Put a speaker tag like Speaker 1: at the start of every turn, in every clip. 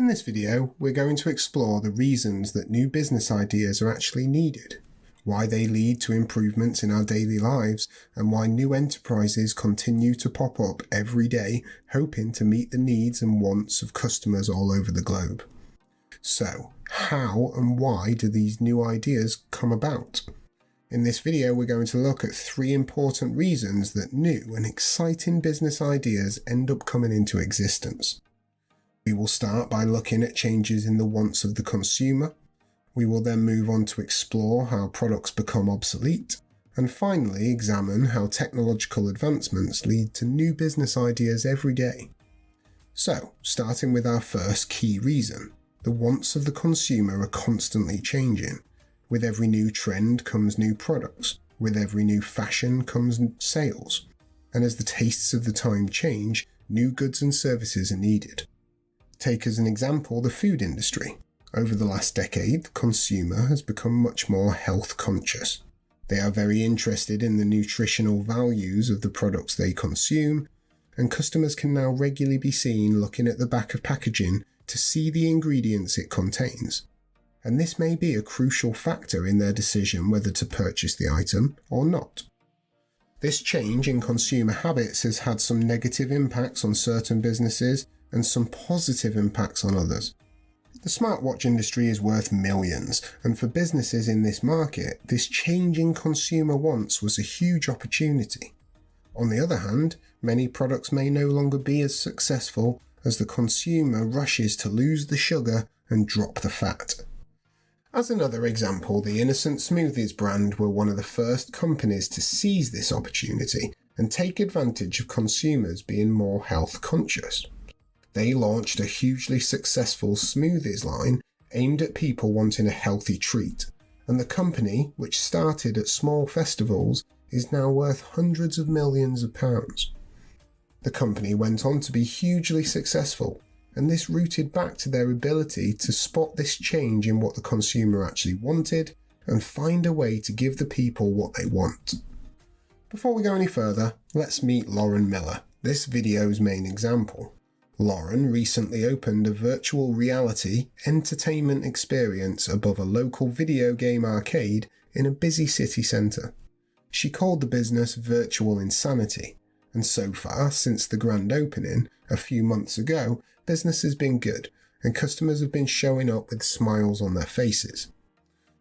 Speaker 1: In this video, we're going to explore the reasons that new business ideas are actually needed, why they lead to improvements in our daily lives, and why new enterprises continue to pop up every day, hoping to meet the needs and wants of customers all over the globe. So, how and why do these new ideas come about? In this video, we're going to look at 3 important reasons that new and exciting business ideas end up coming into existence. We will start by looking at changes in the wants of the consumer. We will then move on to explore how products become obsolete, and finally examine how technological advancements lead to new business ideas every day. So, starting with our first key reason, the wants of the consumer are constantly changing. With every new trend comes new products. With every new fashion comes sales. And as the tastes of the time change, new goods and services are needed. Take as an example the food industry. Over the last decade, the consumer has become much more health conscious. They are very interested in the nutritional values of the products they consume, and customers can now regularly be seen looking at the back of packaging to see the ingredients it contains. And this may be a crucial factor in their decision whether to purchase the item or not. This change in consumer habits has had some negative impacts on certain businesses and some positive impacts on others. The smartwatch industry is worth millions, and for businesses in this market, this change in consumer wants was a huge opportunity. On the other hand, many products may no longer be as successful as the consumer rushes to lose the sugar and drop the fat. As another example, the Innocent Smoothies brand were one of the first companies to seize this opportunity and take advantage of consumers being more health conscious. They launched a hugely successful smoothies line aimed at people wanting a healthy treat, and the company, which started at small festivals, is now worth hundreds of millions of pounds. The company went on to be hugely successful, and this rooted back to their ability to spot this change in what the consumer actually wanted and find a way to give the people what they want. Before we go any further, let's meet Lauren Miller, this video's main example. Lauren recently opened a virtual reality entertainment experience above a local video game arcade in a busy city centre. She called the business Virtual Insanity, and so far, since the grand opening a few months ago, business has been good, and customers have been showing up with smiles on their faces.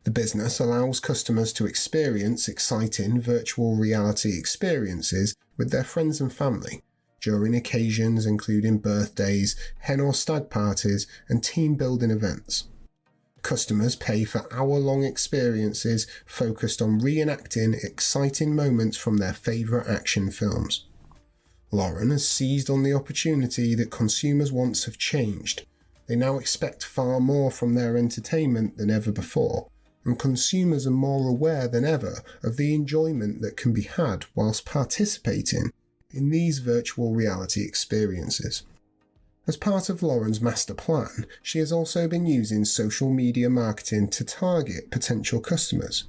Speaker 1: The business allows customers to experience exciting virtual reality experiences with their friends and family, during occasions including birthdays, hen or stag parties, and team-building events. Customers pay for hour-long experiences focused on reenacting exciting moments from their favourite action films. Lauren has seized on the opportunity that consumers' wants have changed. They now expect far more from their entertainment than ever before, and consumers are more aware than ever of the enjoyment that can be had whilst participating in these virtual reality experiences. As part of Lauren's master plan, she has also been using social media marketing to target potential customers.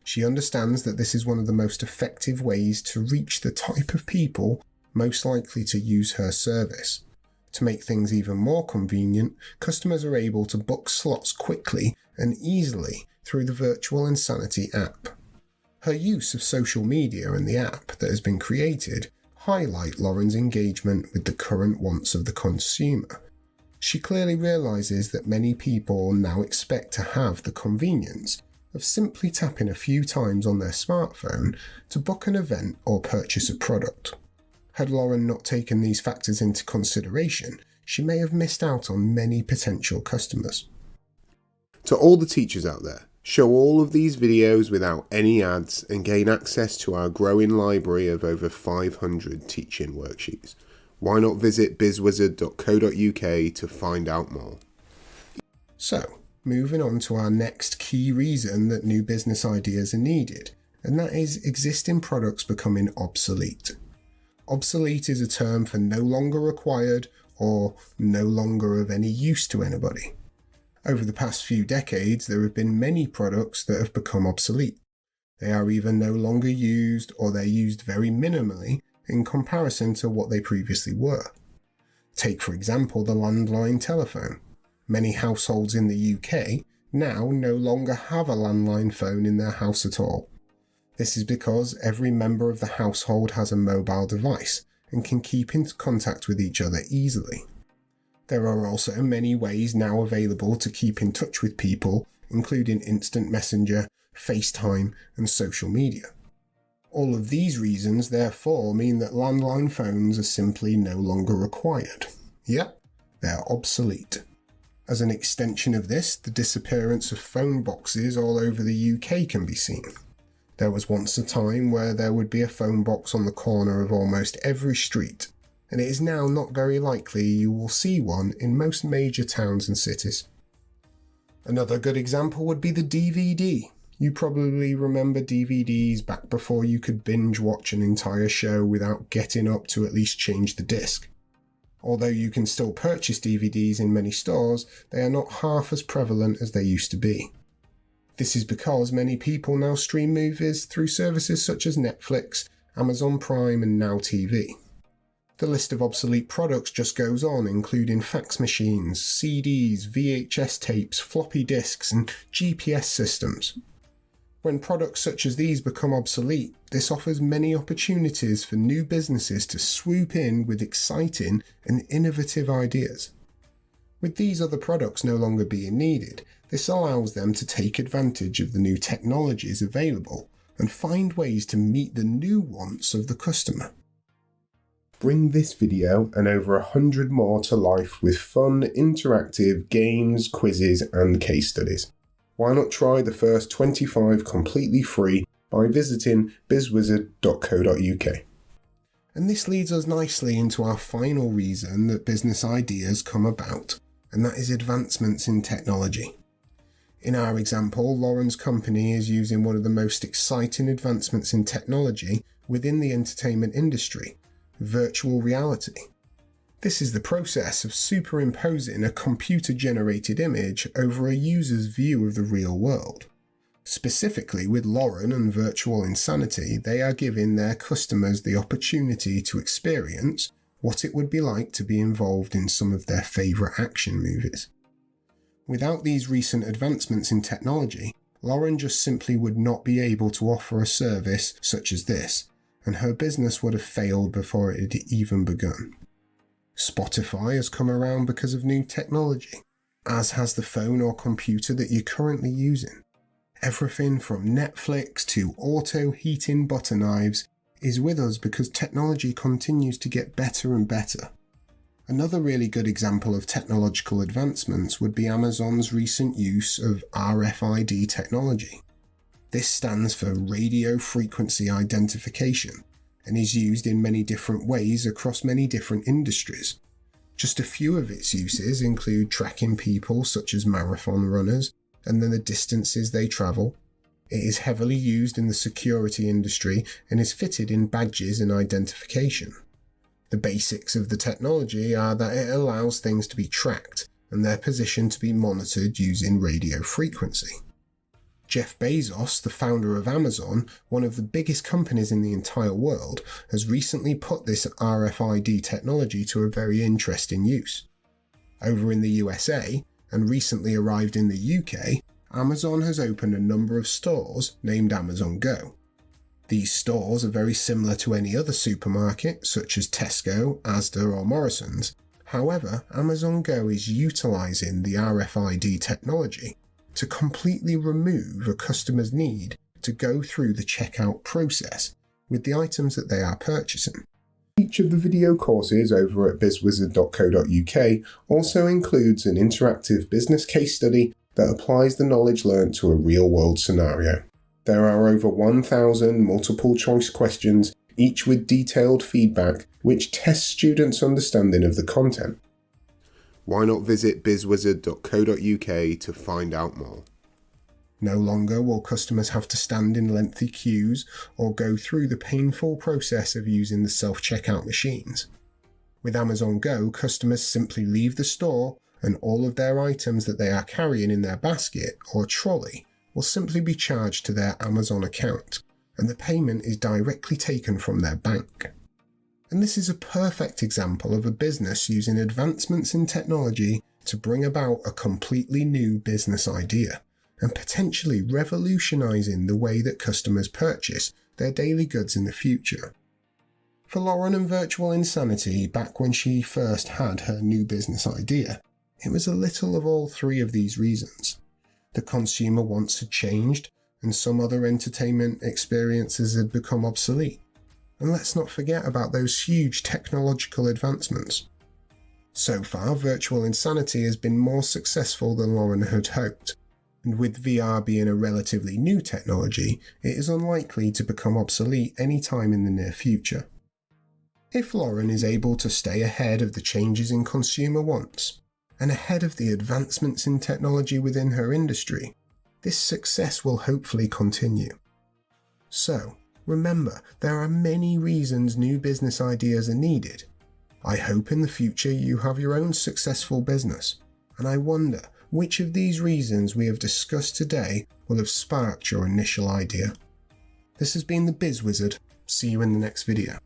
Speaker 1: She understands that this is one of the most effective ways to reach the type of people most likely to use her service. To make things even more convenient, customers are able to book slots quickly and easily through the Virtual Insanity app. Her use of social media and the app that has been created highlight Lauren's engagement with the current wants of the consumer. She clearly realises that many people now expect to have the convenience of simply tapping a few times on their smartphone to book an event or purchase a product. Had Lauren not taken these factors into consideration, she may have missed out on many potential customers. To all the teachers out there, show all of these videos without any ads and gain access to our growing library of over 500 teaching worksheets. Why not visit BizzWizard.co.uk to find out more? So, moving on to our next key reason that new business ideas are needed, and that is existing products becoming obsolete. Obsolete is a term for no longer required or no longer of any use to anybody. Over the past few decades, there have been many products that have become obsolete. They are either no longer used or they're used very minimally in comparison to what they previously were. Take, for example, the landline telephone. Many households in the UK now no longer have a landline phone in their house at all. This is because every member of the household has a mobile device and can keep in contact with each other easily. There are also many ways now available to keep in touch with people, including instant messenger, FaceTime, and social media. All of these reasons, therefore, mean that landline phones are simply no longer required. Yep, they're obsolete. As an extension of this, the disappearance of phone boxes all over the UK can be seen. There was once a time where there would be a phone box on the corner of almost every street, and it is now not very likely you will see one in most major towns and cities. Another good example would be the DVD. You probably remember DVDs back before you could binge watch an entire show without getting up to at least change the disc. Although you can still purchase DVDs in many stores, they are not half as prevalent as they used to be. This is because many people now stream movies through services such as Netflix, Amazon Prime, and Now TV. The list of obsolete products just goes on, including fax machines, CDs, VHS tapes, floppy disks, and GPS systems. When products such as these become obsolete, this offers many opportunities for new businesses to swoop in with exciting and innovative ideas. With these other products no longer being needed, this allows them to take advantage of the new technologies available and find ways to meet the new wants of the customer. Bring this video and over 100 more to life with fun, interactive games, quizzes, and case studies. Why not try the first 25 completely free by visiting BizzWizard.co.uk. And this leads us nicely into our final reason that business ideas come about, and that is advancements in technology. In our example, Lauren's company is using one of the most exciting advancements in technology within the entertainment industry, virtual reality. This is the process of superimposing a computer-generated image over a user's view of the real world. Specifically with Lauren and Virtual Insanity, they are giving their customers the opportunity to experience what it would be like to be involved in some of their favourite action movies. Without these recent advancements in technology, Lauren just simply would not be able to offer a service such as this, and her business would have failed before it had even begun. Spotify has come around because of new technology, as has the phone or computer that you're currently using. Everything from Netflix to auto-heating butter knives is with us because technology continues to get better and better. Another really good example of technological advancements would be Amazon's recent use of RFID technology. This stands for Radio Frequency Identification, and is used in many different ways across many different industries. Just a few of its uses include tracking people such as marathon runners and then the distances they travel. It is heavily used in the security industry and is fitted in badges and identification. The basics of the technology are that it allows things to be tracked and their position to be monitored using radio frequency. Jeff Bezos, the founder of Amazon, one of the biggest companies in the entire world, has recently put this RFID technology to a very interesting use. Over in the USA, and recently arrived in the UK, Amazon has opened a number of stores named Amazon Go. These stores are very similar to any other supermarket, such as Tesco, Asda or Morrison's. However, Amazon Go is utilising the RFID technology to completely remove a customer's need to go through the checkout process with the items that they are purchasing. Each of the video courses over at BizzWizard.co.uk also includes an interactive business case study that applies the knowledge learnt to a real-world scenario. There are over 1,000 multiple-choice questions, each with detailed feedback, which tests students' understanding of the content. Why not visit BizzWizard.co.uk to find out more? No longer will customers have to stand in lengthy queues or go through the painful process of using the self-checkout machines. With Amazon Go, customers simply leave the store and all of their items that they are carrying in their basket or trolley will simply be charged to their Amazon account, and the payment is directly taken from their bank. And this is a perfect example of a business using advancements in technology to bring about a completely new business idea and potentially revolutionising the way that customers purchase their daily goods in the future. For Lauren and Virtual Insanity, back when she first had her new business idea, it was a little of all three of these reasons. The consumer wants had changed, and some other entertainment experiences had become obsolete. And let's not forget about those huge technological advancements. So far, Virtual Insanity has been more successful than Lauren had hoped, and with VR being a relatively new technology, it is unlikely to become obsolete any time in the near future. If Lauren is able to stay ahead of the changes in consumer wants, and ahead of the advancements in technology within her industry, this success will hopefully continue. So, remember, there are many reasons new business ideas are needed. I hope in the future you have your own successful business, and I wonder which of these reasons we have discussed today will have sparked your initial idea. This has been the BizzWizard. See you in the next video.